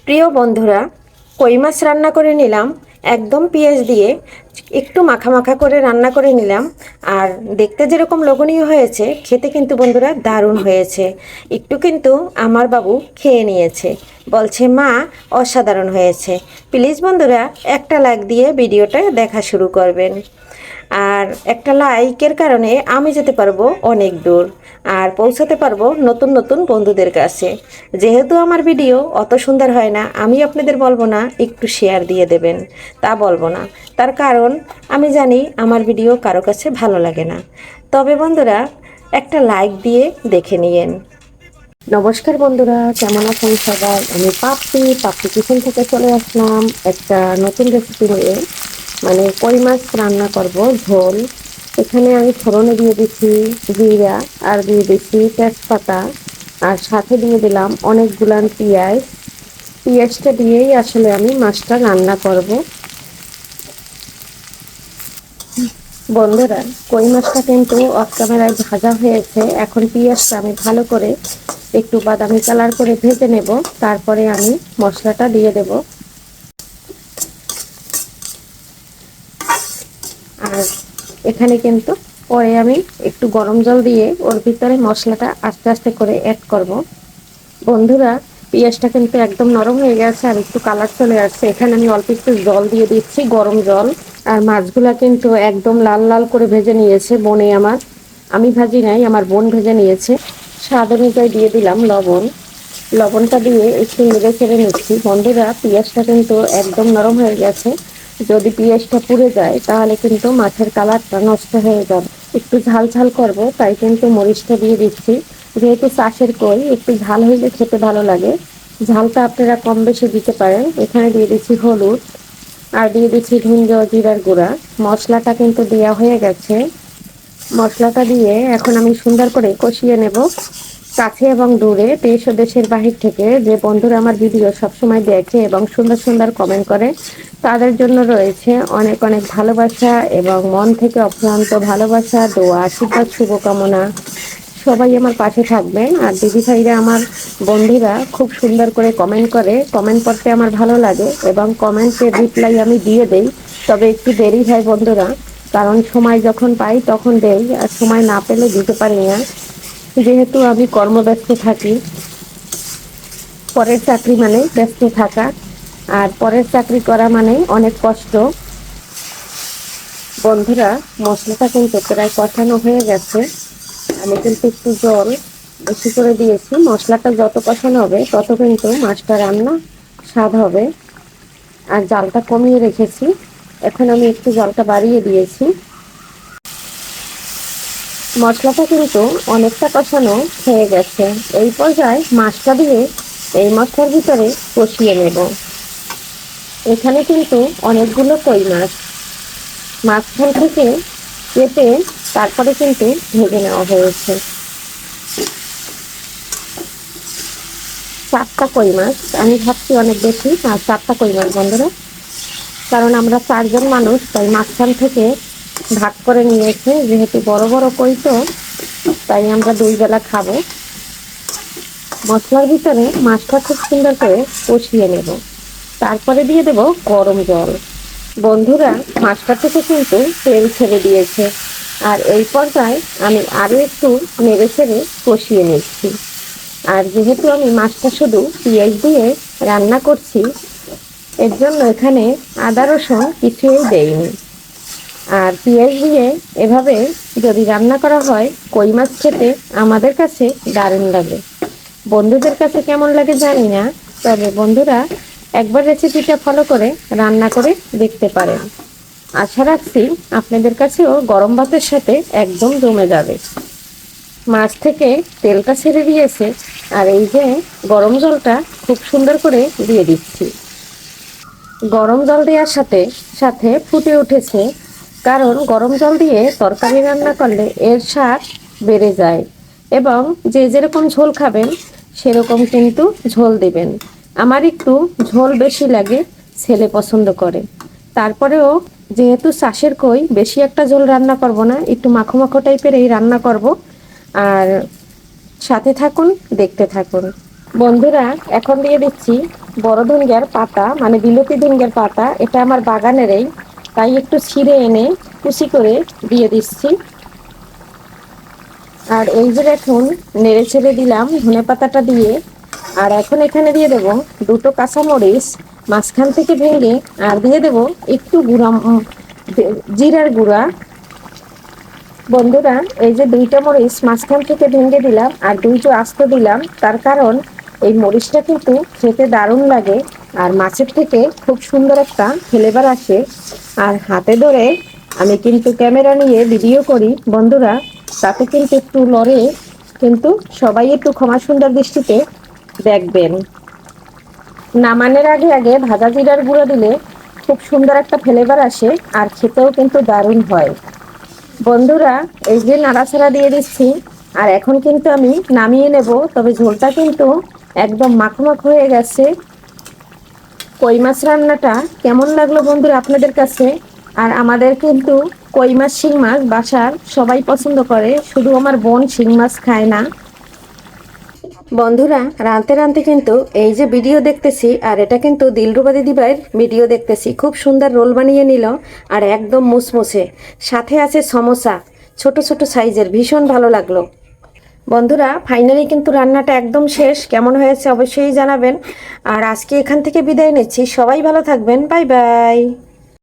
প্রিয় বন্ধুরা, কই মাছ রান্না করে নিলাম একদম পেঁয়াজ দিয়ে। একটু মাখা মাখা করে রান্না করে নিলাম। আর দেখতে যেরকম লোভনীয় হয়েছে, খেতে কিন্তু বন্ধুরা দারুণ হয়েছে। একটু কিন্তু আমার বাবু খেয়ে নিয়েছে, বলছে মা অসাধারণ হয়েছে। প্লিজ বন্ধুরা একটা লাইক দিয়ে ভিডিওটা দেখা শুরু করবেন। আর একটা লাইকের কারণে আমি যেতে পারবো অনেক দূর, আর পৌঁছাতে পারবো নতুন নতুন বন্ধুদের কাছে। যেহেতু আমার ভিডিও অত সুন্দর হয় না, আমি আপনাদের বলবো না একটু শেয়ার দিয়ে দেবেন, তা বলবো না। তার কারণ আমি জানি আমার ভিডিও কারো কাছে ভালো লাগে না। তবে বন্ধুরা একটা লাইক দিয়ে দেখে নিয়েন। নমস্কার বন্ধুরা, কেমন আছেন সবাই? আমি পাপ্পি কিচেন থেকে চলে আসলাম একটা নতুন রেসিপি নিয়ে। মানে কই মাছ রান্না করব ঝোল। এখানে আমি ফোড়নে দিয়ে দিচ্ছি জিরা, আর দিয়ে দিচ্ছি তেজপাতা, আর সাথে দিয়ে দিলাম অনেকগুলান পেঁয়াজ। পেঁয়াজটা দিয়েই আসলে আমি মাছটা রান্না করব। বন্ধুরা, কই মাছটা কিন্তু অফ ক্যামেরায় ভাজা হয়েছে। এখন পেঁয়াজটা আমি ভালো করে একটু বাদামি কালার করে ভেজে নেব, তারপরে আমি মশলাটা দিয়ে দেব। আর এখানে কিন্তু পরে আমি একটু গরম জল দিয়ে ওর ভিতরে মশলাটা আস্তে আস্তে করে অ্যাড করব। বন্ধুরা, পেঁয়াজটা কিন্তু একদম নরম হয়ে গেছে আর একটু কালার চলে আসছে। এখানে আমি অল্প একটু জল দিয়ে দিচ্ছি, গরম জল। আর মাছগুলা কিন্তু একদম লাল লাল করে ভেজে নিয়েছে বোনে আমার, আমি ভাজি নাই, আমার বোন ভেজে নিয়েছে। স্বাদ অনুযায়ী দিয়ে দিলাম লবণ। লবণটা দিয়ে একটু নেড়ে চেড়ে নিচ্ছি। বন্ধুরা, পেঁয়াজটা কিন্তু একদম নরম হয়ে গেছে। যদি পেঁয়াজটা পুড়ে যায় তাহলে কিন্তু মাছের কালারটা নষ্ট হয়ে যাবে। একটু ঝাল ঝাল করব, তাই কিন্তু মরিচটা দিয়ে দিচ্ছি। যেহেতু চাষের কই, একটু ঝাল হইলে খেতে ভালো লাগে। ঝালটা আপনারা কম বেশি দিতে পারেন। এখানে দিয়ে দিচ্ছি হলুদ, আর দিয়ে দিচ্ছি ধনিয়া জিরার গুঁড়া। মশলাটা কিন্তু দেওয়া হয়ে গেছে। মশলাটা দিয়ে এখন আমি সুন্দর করে কষিয়ে নেব। কাছে এবং দূরে, দেশ ও দেশের বাহির থেকে যে বন্ধুরা আমার ভিডিও সবসময় দেখে এবং সুন্দর সুন্দর কমেন্ট করে, তাদের জন্য রয়েছে অনেক অনেক ভালোবাসা এবং মন থেকে অফুরন্ত ভালোবাসা, দোয়া, আশীর্বাদ, শুভকামনা। সবাই আমার পাশে থাকবেন। আর দিদি ভাইরা আমার বন্ধুরা খুব সুন্দর করে কমেন্ট করে, কমেন্ট করতে আমার ভালো লাগে এবং কমেন্টের রিপ্লাই আমি দিয়ে দেই। তবে একটু দেরি হয় বন্ধুরা, কারণ সময় যখন পাই তখন দেই, আর সময় না পেলে দিতে পারি না। যেহেতু আমি কর্মব্যস্ত থাকি, পরের চাকরি মানে ব্যস্ত থাকা, আর পরের চাকরি করা মানে অনেক কষ্ট। বন্ধুরা, মশলাটা কিন্তু প্রায় কষানো হয়ে গেছে। আমি কিন্তু একটু জল বেশি করে দিয়েছি। মশলাটা যত কষানো হবে তত কিন্তু মাছটা রান্না স্বাদ হবে। আর জালটা কমিয়ে রেখেছি, এখন আমি একটু জলটা বাড়িয়ে দিয়েছি। মশলাটা কিন্তু অনেকটা কষানো হয়ে গেছে। এই পর্যায়ে মাছটা দিয়ে এই মশলার ভিতরে কষিয়ে নেব। এখানে কিন্তু অনেকগুলো কই মাছ মাঝখান থেকে কেটে তারপরে কিন্তু ভেজে নেওয়া হয়েছে। 4টা কই মাছ, আমি ভাবছি অনেক বেশি, আর 4টা কই মাছ বন্ধুরা। কারণ আমরা 4জন মানুষ, তাই মাঝখান থেকে ভাগ করে নিয়েছে। যেহেতু বড় বড় কই, তো তাই আমরা 2 বেলা খাবো। মশলার ভিতরে মাছটা খুব সুন্দর করে কষিয়ে নেব, তারপরে দিয়ে দেব গরম জল। বন্ধুরা, মাছটা থেকে কিন্তু তেল ছেড়ে দিয়েছে। আর এই পর্যায়ে আমি আরও একটু নেড়ে ছেড়ে কষিয়ে নিচ্ছি। আর যেহেতু আমি মাছটা শুধু পেঁয়াজ দিয়ে রান্না করছি, এর জন্য এখানে আদা রসুন কিছুই দেইনি। আর পেঁয়াজ দিয়ে এভাবে যদি রান্না করা হয়, কই মাছ খেতে আমাদের কাছে দারুণ লাগে। বন্ধুদের কাছে কেমন লাগে জানি না, তবে বন্ধুরা একবার রেসিপিটা ফলো করে রান্না করে দেখতে পারেন। আশা রাখছি আপনাদের কাছেও গরম ভাতের সাথে একদম জমে যাবে। মাছ থেকে তেলটা ছেড়ে দিয়েছে, আর এই যে গরম জলটা খুব সুন্দর করে দিয়ে দিচ্ছি। গরম জল দেওয়ার সাথে সাথে ফুটে উঠেছে, কারণ গরম জল দিয়ে তরকারি রান্না করলে এর স্বাদ বেড়ে যায়। এবং যে যেরকম ঝোল খাবেন সেরকম কিন্তু ঝোল দিবেন। আমার একটু ঝোল বেশি লাগে, ছেলে পছন্দ করে। তারপরেও যেহেতু চাষের কই, বেশি একটা ঝোল রান্না করব না, একটু মাখো মাখো টাইপের এই রান্না করব। আর সাথে থাকুন, দেখতে থাকুন। বন্ধুরা, এখন দিয়ে দিচ্ছি বড় ধনিয়ার পাতা, মানে বিলতি ধনিয়ার পাতা, এটা আমার বাগানেরই, তাই একটু ছিঁড়ে এনে কুচি করে দিয়ে দিচ্ছি। আর এই যে দেখুন, নেড়ে ছেড়ে দিলাম ধনেপাতাটা দিয়ে। আর এখন এখানে দিয়ে দেব দুটো কাঁচামরিচ মাঝখান থেকে ভেঙে, আর দিয়ে দেব একটু জিরার গুঁড়া। বন্ধুরা, এই যে দুইটা মরিচ মাঝখান থেকে ভেঙে দিলাম আর দুইটা আস্ত দিলাম, তার কারণ এই মরিচটা কিন্তু খেতে দারুণ লাগে, আর মাছের থেকে খুব সুন্দর একটা ফ্লেভার আসে। আর হাতে ধরে আমি কিন্তু ক্যামেরা নিয়ে ভিডিও করি বন্ধুরা, তাতে কিন্তু একটু লড়ে, কিন্তু সবাই একটু ক্ষমা সুন্দর দৃষ্টিতে দেখবেন। নামানোর আগে আগে ভাজা জিরার গুঁড়ো দিলে খুব সুন্দর একটা ফ্লেভার আসে, আর খেতেও কিন্তু দারুণ হয়। বন্ধুরা, এই যে নাড়াচাড়া দিয়ে দিচ্ছি, আর এখন কিন্তু আমি নামিয়ে নেব। তবে ঝোলটা কিন্তু একদম মাখো মাখো হয়ে গেছে। কই মাছ রান্নাটা কেমন লাগলো বন্ধুরা আপনাদের কাছে? আর আমাদের কিন্তু কই মাছ, শিং মাছ বাসার সবাই পছন্দ করে, শুধু আমার বোন শিং মাছ খায় না। বন্ধুরা, রাঁধতে রাঁধতে কিন্তু এই যে ভিডিও দেখতেছি, আর এটা কিন্তু দিলরুবা দিদিভাইয়ের ভিডিও দেখতেছি, খুব সুন্দর রোল বানিয়ে নিল, আর একদম মুসমুসে, সাথে আছে সমোসা ছোট ছোট সাইজের, ভীষণ ভালো লাগলো। বন্ধুরা, ফাইনালি কিন্তু রান্নাটা একদম শেষ, কেমন হয়েছে অবশ্যই জানাবেন। আর আজকে এখান থেকে বিদায় নিচ্ছি, সবাই ভালো থাকবেন, বাই বাই।